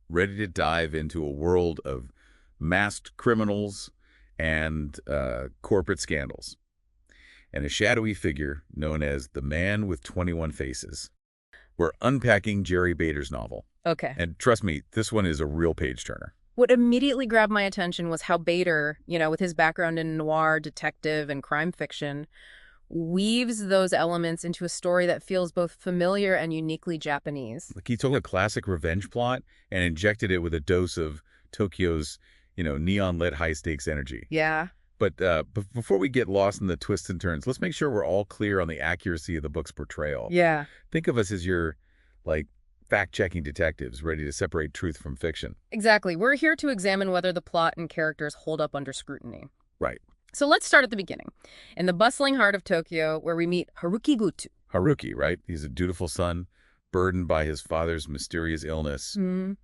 ready to dive into a world of masked criminals and corporate scandals, and a shadowy figure known as the Man with 21 Faces. We're unpacking Jerry Bader's novel. Okay. And trust me, this one is a real page-turner. What immediately grabbed my attention was how Bader, with his background in noir, detective, and crime fiction, weaves those elements into a story that feels both familiar and uniquely Japanese. Like he took a classic revenge plot and injected it with a dose of Tokyo's, neon-lit high-stakes energy. Yeah. But before we get lost in the twists and turns, let's make sure we're all clear on the accuracy of the book's portrayal. Yeah. Think of us as your, fact-checking detectives ready to separate truth from fiction. Exactly. We're here to examine whether the plot and characters hold up under scrutiny. Right. So let's start at the beginning. In the bustling heart of Tokyo, where we meet Haruki Gutu. Haruki, right? He's a dutiful son, burdened by his father's mysterious illness.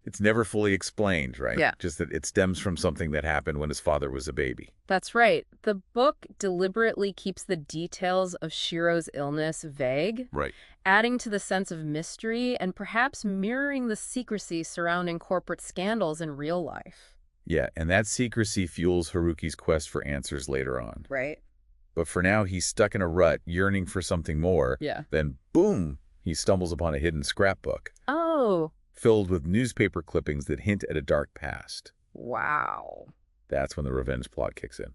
It's never fully explained, right? Yeah. Just that it stems from something that happened when his father was a baby. That's right. The book deliberately keeps the details of Shiro's illness vague, Right. adding to the sense of mystery and perhaps mirroring the secrecy surrounding corporate scandals in real life. Yeah, and that secrecy fuels Haruki's quest for answers later on. Right. But for now, he's stuck in a rut, yearning for something more. Yeah. Then, boom, he stumbles upon a hidden scrapbook. Oh. Filled with newspaper clippings that hint at a dark past. Wow. That's when the revenge plot kicks in.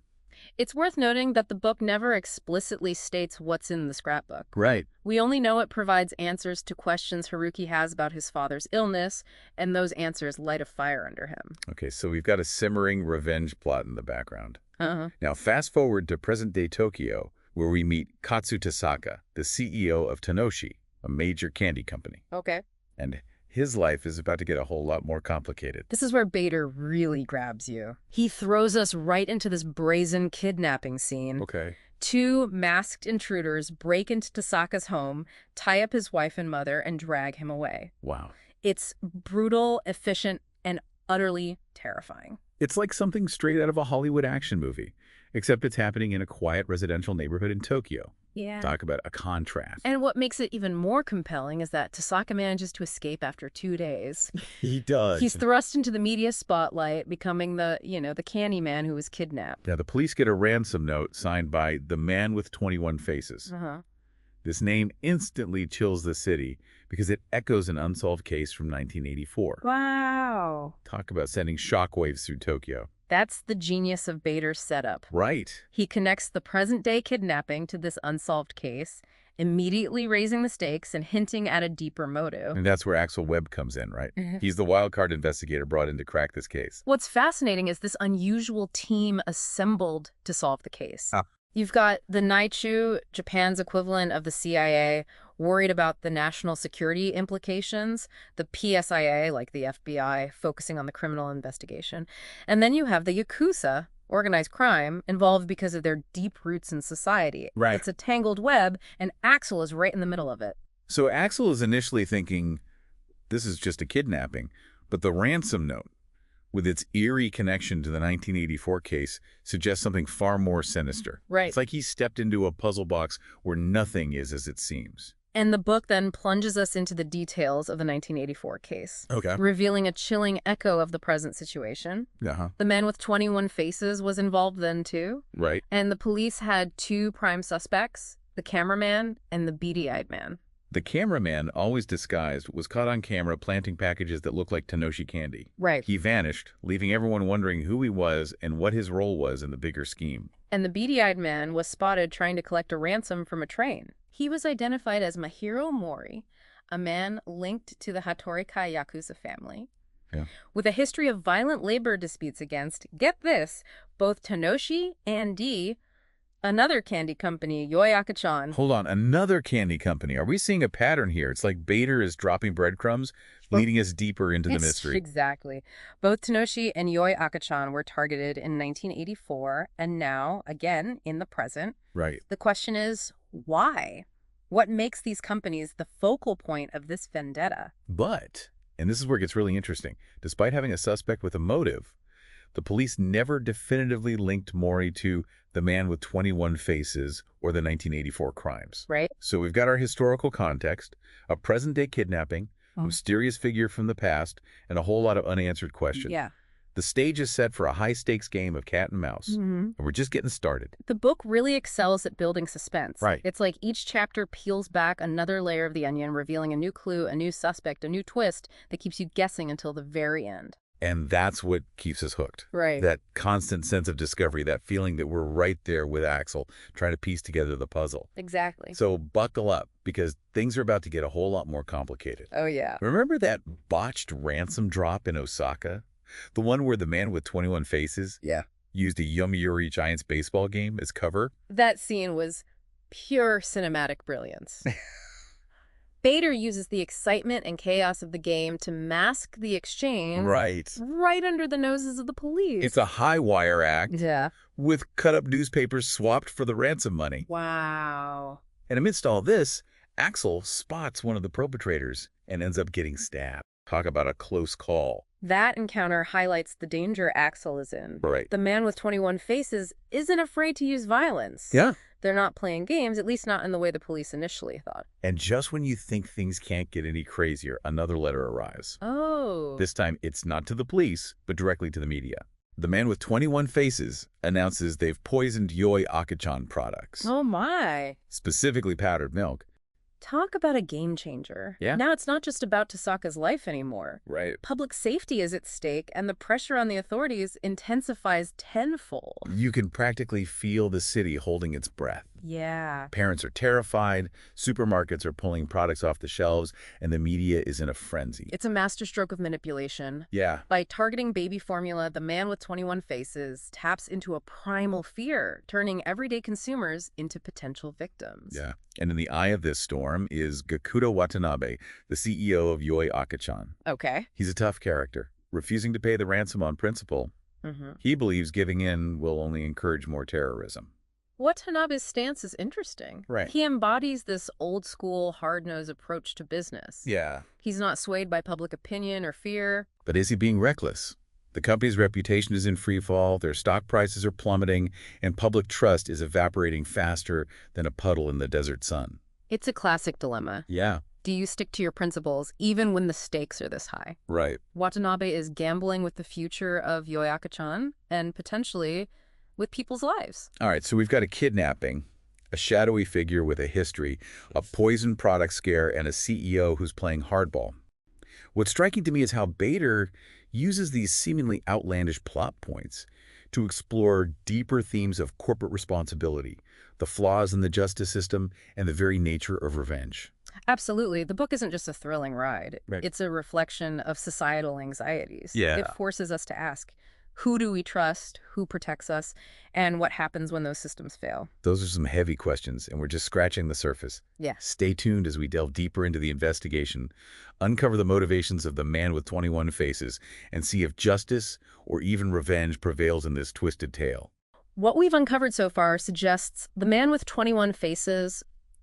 It's worth noting that the book never explicitly states what's in the scrapbook. Right. We only know it provides answers to questions Haruki has about his father's illness, and those answers light a fire under him. Okay, so we've got a simmering revenge plot in the background. Uh-huh. Now, fast forward to present-day Tokyo, where we meet Katsu Tasaka, the CEO of Tanoshi, a major candy company. Okay. And his life is about to get a whole lot more complicated. This is where Bader really grabs you. He throws us right into this brazen kidnapping scene. Okay. Two masked intruders break into Tasaka's home, tie up his wife and mother, and drag him away. Wow. It's brutal, efficient, and utterly terrifying. It's like something straight out of a Hollywood action movie, except it's happening in a quiet residential neighborhood in Tokyo. Yeah. Talk about a contrast. And what makes it even more compelling is that Tasaka manages to escape after 2 days. He does. He's thrust into the media spotlight, becoming the candy man who was kidnapped. Now, the police get a ransom note signed by the Man with 21 Faces. Uh-huh. This name instantly chills the city because it echoes an unsolved case from 1984. Wow. Talk about sending shockwaves through Tokyo. That's the genius of Bader's setup. Right. He connects the present-day kidnapping to this unsolved case, immediately raising the stakes and hinting at a deeper motive. And that's where Axel Webb comes in, right? He's the wild card investigator brought in to crack this case. What's fascinating is this unusual team assembled to solve the case. You've got the Naichō, Japan's equivalent of the CIA, worried about the national security implications, the PSIA, like the FBI, focusing on the criminal investigation. And then you have the Yakuza, organized crime, involved because of their deep roots in society. Right. It's a tangled web, and Axel is right in the middle of it. So Axel is initially thinking, this is just a kidnapping, but the ransom note, with its eerie connection to the 1984 case, suggests something far more sinister. Right. It's like he stepped into a puzzle box where nothing is as it seems. And the book then plunges us into the details of the 1984 case, Okay. revealing a chilling echo of the present situation. Uh-huh. The Man with 21 Faces was involved then, too. Right. And the police had 2 prime suspects, the cameraman and the beady-eyed man. The cameraman, always disguised, was caught on camera planting packages that looked like Tanoshi candy. Right. He vanished, leaving everyone wondering who he was and what his role was in the bigger scheme. And the beady-eyed man was spotted trying to collect a ransom from a train. He was identified as Mahiro Mori, a man linked to the Hattori-kai Yakuza family, with a history of violent labor disputes against, get this, both Tanoshi and another candy company, Yoyaka-chan. Hold on, another candy company. Are we seeing a pattern here? It's like Bader is dropping breadcrumbs, leading us deeper into the mystery. Exactly. Both Tanoshi and Yoyaka-chan were targeted in 1984, and now, again, in the present. Right. The question is, why? What makes these companies the focal point of this vendetta? But, and this is where it gets really interesting, despite having a suspect with a motive, the police never definitively linked Mori to the Man with 21 Faces or the 1984 crimes. Right. So we've got our historical context, a present-day kidnapping, a mysterious figure from the past, and a whole lot of unanswered questions. Yeah. The stage is set for a high-stakes game of cat and mouse, and we're just getting started. The book really excels at building suspense. Right. It's like each chapter peels back another layer of the onion, revealing a new clue, a new suspect, a new twist that keeps you guessing until the very end. And that's what keeps us hooked. Right. That constant sense of discovery, that feeling that we're right there with Axel, trying to piece together the puzzle. Exactly. So buckle up, because things are about to get a whole lot more complicated. Oh, yeah. Remember that botched ransom drop in Osaka? The one where the man with 21 faces used a Yomiuri Giants baseball game as cover? That scene was pure cinematic brilliance. Bader uses the excitement and chaos of the game to mask the exchange right under the noses of the police. It's a high-wire act with cut-up newspapers swapped for the ransom money. Wow. And amidst all this, Axel spots one of the perpetrators and ends up getting stabbed. Talk about a close call. That encounter highlights the danger Axel is in. Right. The man with 21 faces isn't afraid to use violence. Yeah. They're not playing games, at least not in the way the police initially thought. And just when you think things can't get any crazier, another letter arrives. Oh. This time, it's not to the police, but directly to the media. The man with 21 faces announces they've poisoned Yoi Akachan products. Oh, my. Specifically powdered milk. Talk about a game changer. Yeah. Now it's not just about Tasaka's life anymore. Right. Public safety is at stake, and the pressure on the authorities intensifies tenfold. You can practically feel the city holding its breath. Yeah. Parents are terrified, supermarkets are pulling products off the shelves, and the media is in a frenzy. It's a masterstroke of manipulation. Yeah. By targeting baby formula, the man with 21 faces taps into a primal fear, turning everyday consumers into potential victims. Yeah. And in the eye of this storm is Gakuto Watanabe, the CEO of Yoi Akachan. Okay. He's a tough character, refusing to pay the ransom on principle. He believes giving in will only encourage more terrorism. Watanabe's stance is interesting. Right. He embodies this old-school, hard-nosed approach to business. Yeah. He's not swayed by public opinion or fear. But is he being reckless? The company's reputation is in free fall, their stock prices are plummeting, and public trust is evaporating faster than a puddle in the desert sun. It's a classic dilemma. Yeah. Do you stick to your principles even when the stakes are this high? Right. Watanabe is gambling with the future of Yoi Akachan and potentially with people's lives. All right, so we've got a kidnapping, a shadowy figure with a history, a poison product scare, and a CEO who's playing hardball. What's striking to me is how Bader uses these seemingly outlandish plot points to explore deeper themes of corporate responsibility, the flaws in the justice system, and the very nature of revenge. Absolutely. The book isn't just a thrilling ride. Right. It's a reflection of societal anxieties. Yeah. It forces us to ask, who do we trust, who protects us, and what happens when those systems fail? Those are some heavy questions, and we're just scratching the surface. Yeah. Stay tuned as we delve deeper into the investigation, uncover the motivations of the man with 21 faces, and see if justice or even revenge prevails in this twisted tale. What we've uncovered so far suggests the man with 21 faces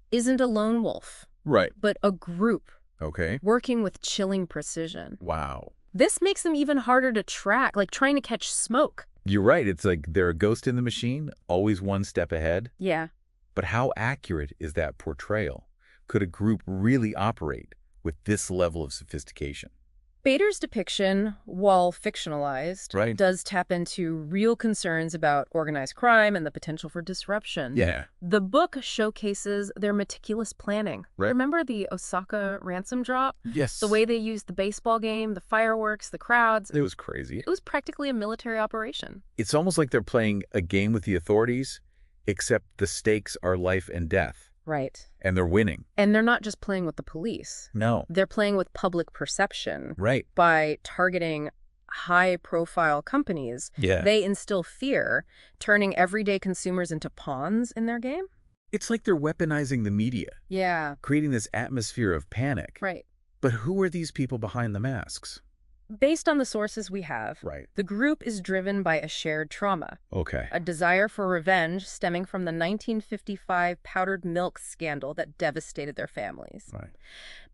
isn't a lone wolf, Right. but a group Okay. working with chilling precision. Wow. This makes them even harder to track, like trying to catch smoke. You're right. It's like they're a ghost in the machine, always one step ahead. Yeah. But how accurate is that portrayal? Could a group really operate with this level of sophistication? Bader's depiction, while fictionalized, Right. does tap into real concerns about organized crime and the potential for disruption. Yeah. The book showcases their meticulous planning. Right. Remember the Osaka ransom drop? Yes. The way they used the baseball game, the fireworks, the crowds. It was crazy. It was practically a military operation. It's almost like they're playing a game with the authorities, except the stakes are life and death. Right. And they're winning. And they're not just playing with the police. No. They're playing with public perception. Right. By targeting high-profile companies, Yeah. they instill fear, turning everyday consumers into pawns in their game. It's like they're weaponizing the media, Yeah, creating this atmosphere of panic. right. But who are these people behind the masks? Based on the sources we have, Right. the group is driven by a shared trauma, Okay. a desire for revenge stemming from the 1955 powdered milk scandal that devastated their families. Right.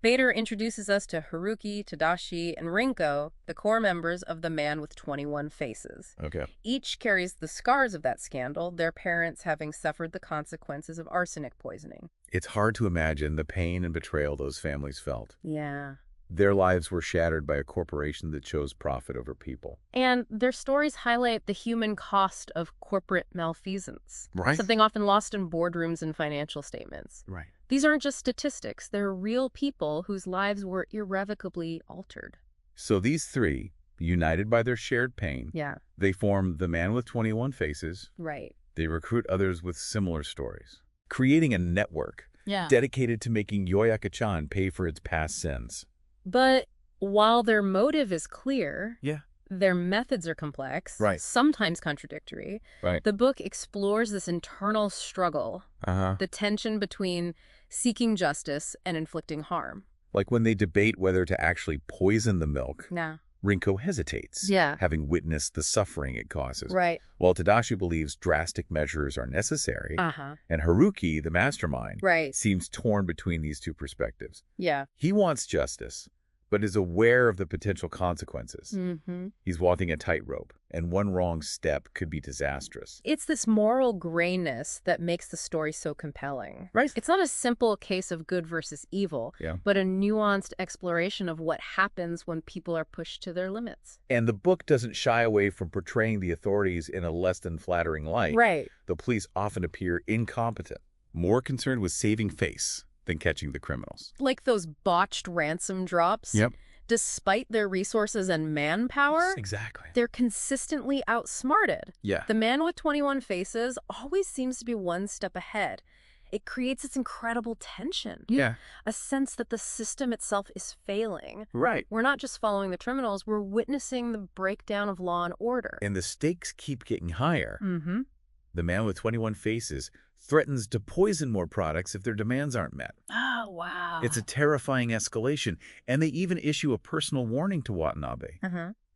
Bader introduces us to Haruki, Tadashi, and Rinko, the core members of the man with 21 faces. Okay. Each carries the scars of that scandal, their parents having suffered the consequences of arsenic poisoning. It's hard to imagine the pain and betrayal those families felt. Yeah. Their lives were shattered by a corporation that chose profit over people. And their stories highlight the human cost of corporate malfeasance, Right. something often lost in boardrooms and financial statements. Right. These aren't just statistics. They're real people whose lives were irrevocably altered. So these three, united by their shared pain, Yeah. they form the Man with 21 Faces. Right. They recruit others with similar stories, creating a network Yeah. dedicated to making Yoyaka-chan pay for its past sins. But while their motive is clear, Yeah. their methods are complex, Right. sometimes contradictory. Right. The book explores this internal struggle, the tension between seeking justice and inflicting harm. Like when they debate whether to actually poison the milk, Yeah. Rinko hesitates, Yeah. having witnessed the suffering it causes. Right. While Tadashi believes drastic measures are necessary, Uh-huh. and Haruki, the mastermind, Right. seems torn between these two perspectives. Yeah. He wants justice, but is aware of the potential consequences. Mm-hmm. He's walking a tightrope, and one wrong step could be disastrous. It's this moral grayness that makes the story so compelling. Right. It's not a simple case of good versus evil, Yeah. but a nuanced exploration of what happens when people are pushed to their limits. And the book doesn't shy away from portraying the authorities in a less than flattering light. Right. The police often appear incompetent, more concerned with saving face than catching the criminals. Like those botched ransom drops. Yep. Despite their resources and manpower, Exactly. they're consistently outsmarted. Yeah. The Man with 21 Faces always seems to be one step ahead. It creates this incredible tension, Yeah. a sense that the system itself is failing. Right. We're not just following the criminals, we're witnessing the breakdown of law and order. And the stakes keep getting higher. Mm-hmm. The Man with 21 Faces threatens to poison more products if their demands aren't met. Oh, wow. It's a terrifying escalation, and they even issue a personal warning to Watanabe,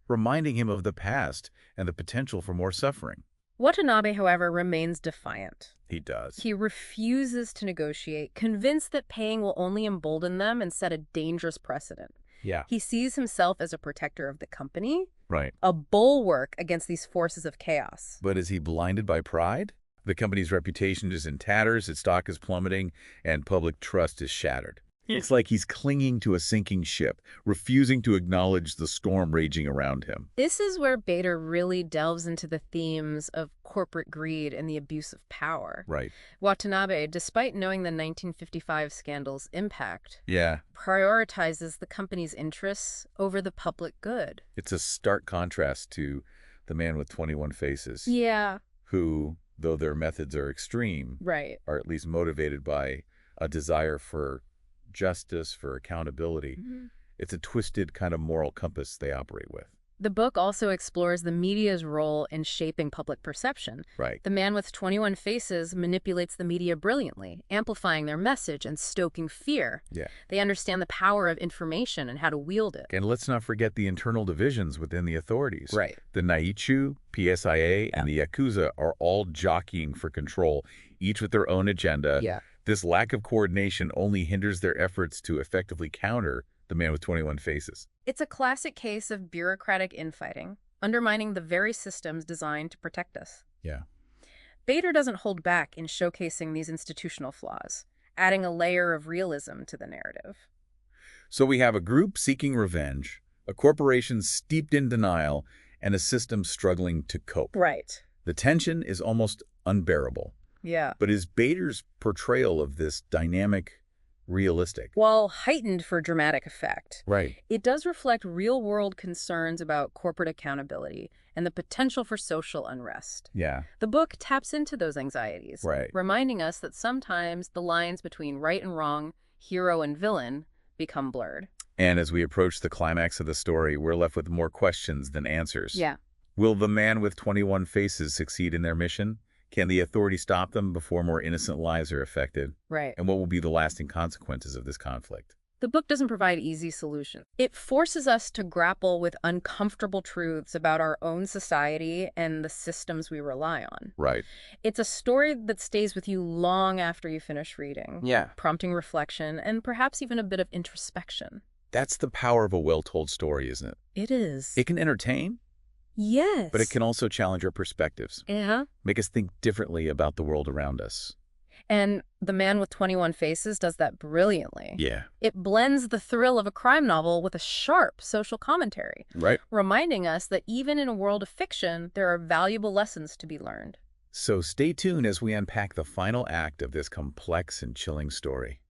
reminding him of the past and the potential for more suffering. Watanabe, however, remains defiant. He does. He refuses to negotiate, convinced that paying will only embolden them and set a dangerous precedent. Yeah. He sees himself as a protector of the company, Right. a bulwark against these forces of chaos. But is he blinded by pride? The company's reputation is in tatters, its stock is plummeting, and public trust is shattered. It's like he's clinging to a sinking ship, refusing to acknowledge the storm raging around him. This is where Bader really delves into the themes of corporate greed and the abuse of power. Right. Watanabe, despite knowing the 1955 scandal's impact, Yeah. prioritizes the company's interests over the public good. It's a stark contrast to the Man with 21 Faces, Yeah. who, though their methods are extreme, Right. are at least motivated by a desire for justice, for accountability. It's a twisted kind of moral compass they operate with. The book also explores the media's role in shaping public perception. Right. The Man with 21 Faces manipulates the media brilliantly, amplifying their message and stoking fear. Yeah. They understand the power of information and how to wield it. And let's not forget the internal divisions within the authorities. Right. The Naichō, PSIA, and the Yakuza are all jockeying for control, each with their own agenda. Yeah. This lack of coordination only hinders their efforts to effectively counter the Man with 21 Faces. It's a classic case of bureaucratic infighting, undermining the very systems designed to protect us. Yeah. Bader doesn't hold back in showcasing these institutional flaws, adding a layer of realism to the narrative. So we have a group seeking revenge, a corporation steeped in denial, and a system struggling to cope. Right. The tension is almost unbearable. Yeah. But is Bader's portrayal of this dynamic realistic? While heightened for dramatic effect, Right. it does reflect real-world concerns about corporate accountability and the potential for social unrest. Yeah. The book taps into those anxieties, Right. reminding us that sometimes the lines between right and wrong, hero and villain, become blurred. And as we approach the climax of the story, we're left with more questions than answers. Yeah. Will the Man with 21 Faces succeed in their mission? Can the authorities stop them before more innocent lives are affected? Right. And what will be the lasting consequences of this conflict? The book doesn't provide easy solutions. It forces us to grapple with uncomfortable truths about our own society and the systems we rely on. Right. It's a story that stays with you long after you finish reading, Yeah. prompting reflection and perhaps even a bit of introspection. That's the power of a well-told story, isn't it? It is. It can entertain, Yes. but it can also challenge our perspectives, Yeah. make us think differently about the world around us. And The Man with 21 Faces does that brilliantly. Yeah. It blends the thrill of a crime novel with a sharp social commentary, Right. reminding us that even in a world of fiction, there are valuable lessons to be learned. So stay tuned as we unpack the final act of this complex and chilling story.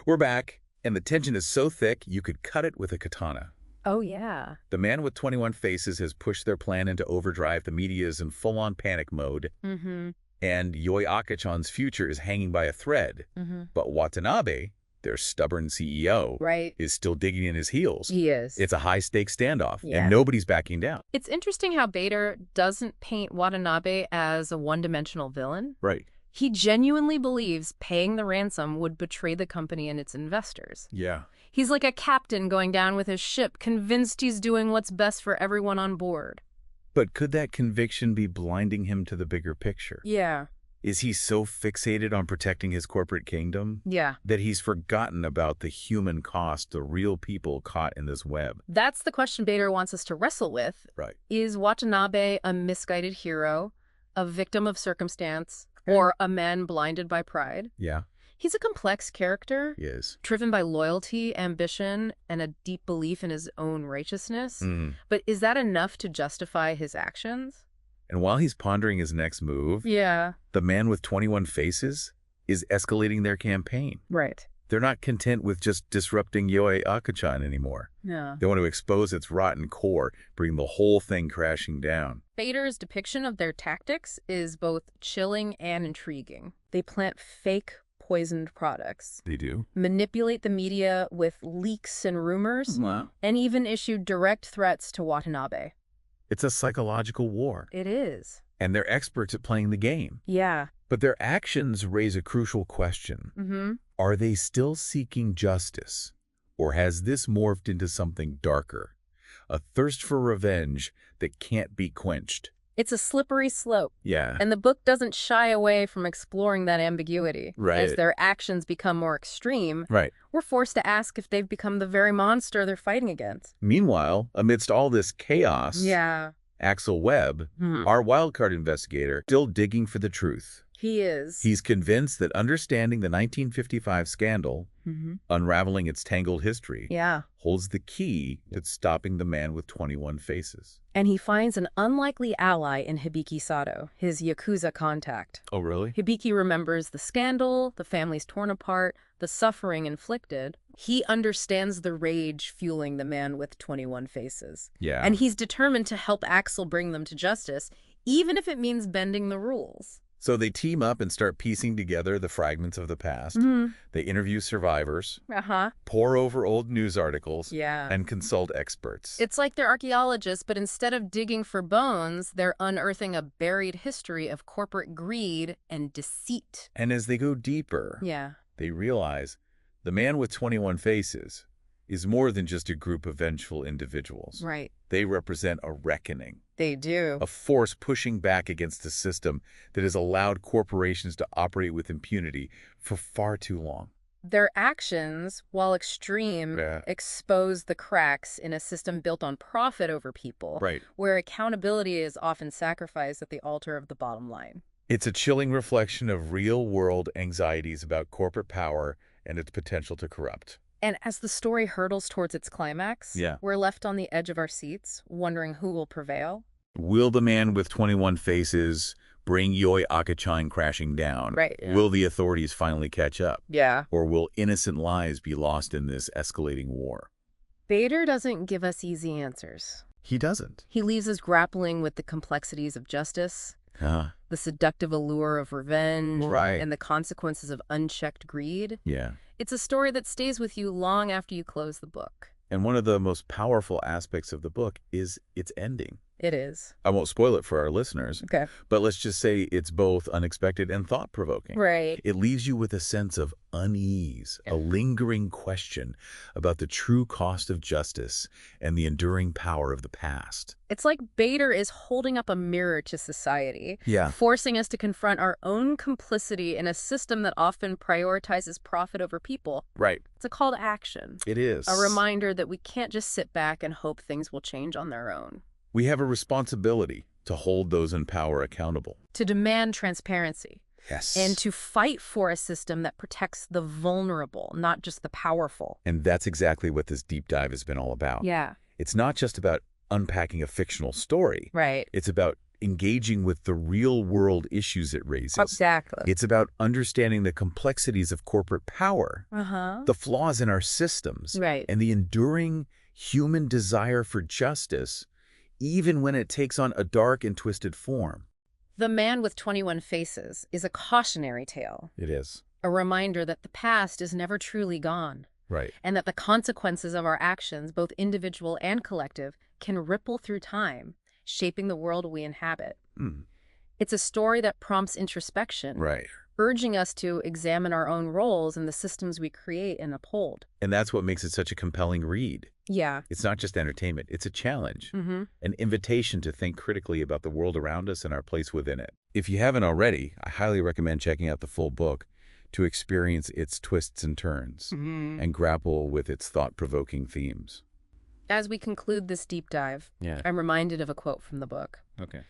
We're back, and the tension is so thick you could cut it with a katana. Oh, yeah. The Man with 21 Faces has pushed their plan into overdrive. The media is in full-on panic mode. Mm-hmm. And Yoi Akachan's future is hanging by a thread. Mm-hmm. But Watanabe, their stubborn CEO, Right. is still digging in his heels. He is. It's a high-stakes standoff, Yeah. and nobody's backing down. It's interesting how Bader doesn't paint Watanabe as a one-dimensional villain. Right. He genuinely believes paying the ransom would betray the company and its investors. Yeah. He's like a captain going down with his ship, convinced he's doing what's best for everyone on board. But could that conviction be blinding him to the bigger picture? Yeah. Is he so fixated on protecting his corporate kingdom Yeah. that he's forgotten about the human cost, the real people caught in this web? That's the question Bader wants us to wrestle with. Right. Is Watanabe a misguided hero, a victim of circumstance, or a man blinded by pride? Yeah, He's a complex character, he is. driven by loyalty, ambition, and a deep belief in his own righteousness. Mm. But is that enough to justify his actions? And while he's pondering his next move, Yeah. the Man with 21 Faces is escalating their campaign. Right. They're not content with just disrupting Yoi Akachan anymore. Yeah. They want to expose its rotten core, bring the whole thing crashing down. Bader's depiction of their tactics is both chilling and intriguing. They plant fake poisoned products, They do? manipulate the media with leaks and rumors, Wow. and even issue direct threats to Watanabe. It's a psychological war, It is. and they're experts at playing the game. Yeah. But their actions raise a crucial question. Mm-hmm. Are they still seeking justice? Or has this morphed into something darker? A thirst for revenge that can't be quenched? It's a slippery slope, Yeah. and the book doesn't shy away from exploring that ambiguity. Right. As their actions become more extreme, Right. we're forced to ask if they've become the very monster they're fighting against. Meanwhile, amidst all this chaos, Yeah. Axel Webb, our wildcard investigator, still digging for the truth. He is. He's convinced that understanding the 1955 scandal, Mm-hmm. unraveling its tangled history, Yeah. holds the key to stopping the Man with 21 Faces. And he finds an unlikely ally in Hibiki Sato, his Yakuza contact. Oh, really? Hibiki remembers the scandal, the families torn apart, the suffering inflicted. He understands the rage fueling the Man with 21 Faces. Yeah. And he's determined to help Axel bring them to justice, even if it means bending the rules. So they team up and start piecing together the fragments of the past. Mm-hmm. They interview survivors, Uh-huh. pore over old news articles, Yeah. and consult experts. It's like they're archaeologists, but instead of digging for bones, they're unearthing a buried history of corporate greed and deceit. And as they go deeper, Yeah. they realize the Man with 21 Faces is more than just a group of vengeful individuals. Right. They represent a reckoning, They do. a force pushing back against a system that has allowed corporations to operate with impunity for far too long. Their actions, while extreme, Yeah. expose the cracks in a system built on profit over people, Right. where accountability is often sacrificed at the altar of the bottom line. It's a chilling reflection of real-world anxieties about corporate power and its potential to corrupt. And as the story hurtles towards its climax, Yeah. we're left on the edge of our seats, wondering who will prevail. Will the Man with 21 Faces bring Yoi Akachan crashing down? Right, yeah. Will the authorities finally catch up? Yeah. Or will innocent lives be lost in this escalating war? Bader doesn't give us easy answers. He doesn't. He leaves us grappling with the complexities of justice, the seductive allure of revenge, Right. and the consequences of unchecked greed. Yeah. It's a story that stays with you long after you close the book. And one of the most powerful aspects of the book is its ending. It is. I won't spoil it for our listeners, Okay. but let's just say it's both unexpected and thought-provoking. Right. It leaves you with a sense of unease, a lingering question about the true cost of justice and the enduring power of the past. It's like Bader is holding up a mirror to society, Yeah. forcing us to confront our own complicity in a system that often prioritizes profit over people. Right. It's a call to action, It is. a reminder that we can't just sit back and hope things will change on their own. We have a responsibility to hold those in power accountable. To demand transparency, Yes. and to fight for a system that protects the vulnerable, not just the powerful. And that's exactly what this deep dive has been all about. Yeah. It's not just about unpacking a fictional story. Right. It's about engaging with the real-world issues it raises. Exactly. It's about understanding the complexities of corporate power, the flaws in our systems, Right. and the enduring human desire for justice, even when it takes on a dark and twisted form. The Man with 21 Faces is a cautionary tale, It is. a reminder that the past is never truly gone, Right. and that the consequences of our actions, both individual and collective, can ripple through time, shaping the world we inhabit. Mm. It's a story that prompts introspection, Right. urging us to examine our own roles and the systems we create and uphold. And that's what makes it such a compelling read. Yeah. It's not just entertainment, it's a challenge, Mm-hmm. an invitation to think critically about the world around us and our place within it. If you haven't already, I highly recommend checking out the full book to experience its twists and turns and grapple with its thought-provoking themes. As we conclude this deep dive, Yeah. I'm reminded of a quote from the book. Okay.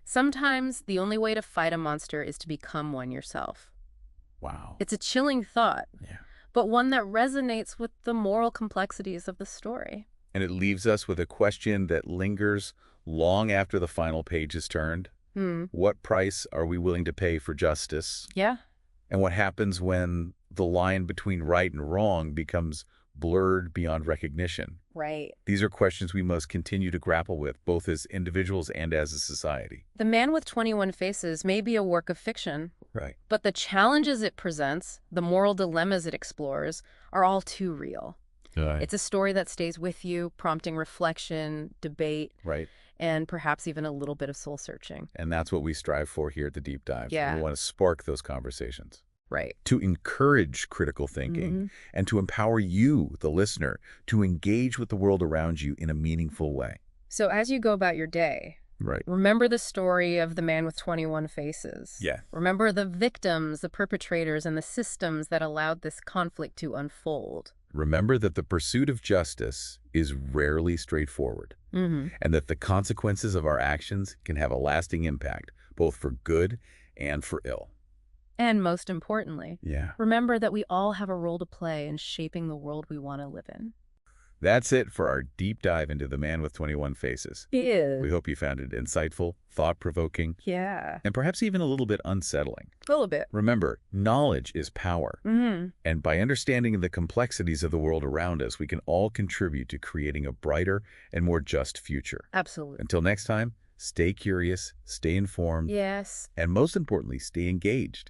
Sometimes the only way to fight a monster is to become one yourself. Wow. It's a chilling thought, Yeah. but one that resonates with the moral complexities of the story. And it leaves us with a question that lingers long after the final page is turned. What price are we willing to pay for justice? Yeah. And what happens when the line between right and wrong becomes blurred beyond recognition? Right. These are questions we must continue to grapple with, both as individuals and as a society. The Man with 21 Faces may be a work of fiction, Right. but the challenges it presents, the moral dilemmas it explores, are all too real. It's a story that stays with you, prompting reflection, debate, Right. and perhaps even a little bit of soul-searching. And that's what we strive for here at the Deep Dive. Yeah. We want to spark those conversations, Right. to encourage critical thinking, and to empower you, the listener, to engage with the world around you in a meaningful way. So as you go about your day, Right. remember the story of the Man with 21 Faces. Yeah. Remember the victims, the perpetrators, and the systems that allowed this conflict to unfold. Remember that the pursuit of justice is rarely straightforward, and that the consequences of our actions can have a lasting impact, both for good and for ill. And most importantly, Yeah. remember that we all have a role to play in shaping the world we want to live in. That's it for our deep dive into The Man with 21 Faces. Yeah. We hope you found it insightful, thought-provoking, Yeah. and perhaps even a little bit unsettling. A little bit. Remember, knowledge is power. And by understanding the complexities of the world around us, we can all contribute to creating a brighter and more just future. Absolutely. Until next time, stay curious, stay informed, Yes. and most importantly, stay engaged.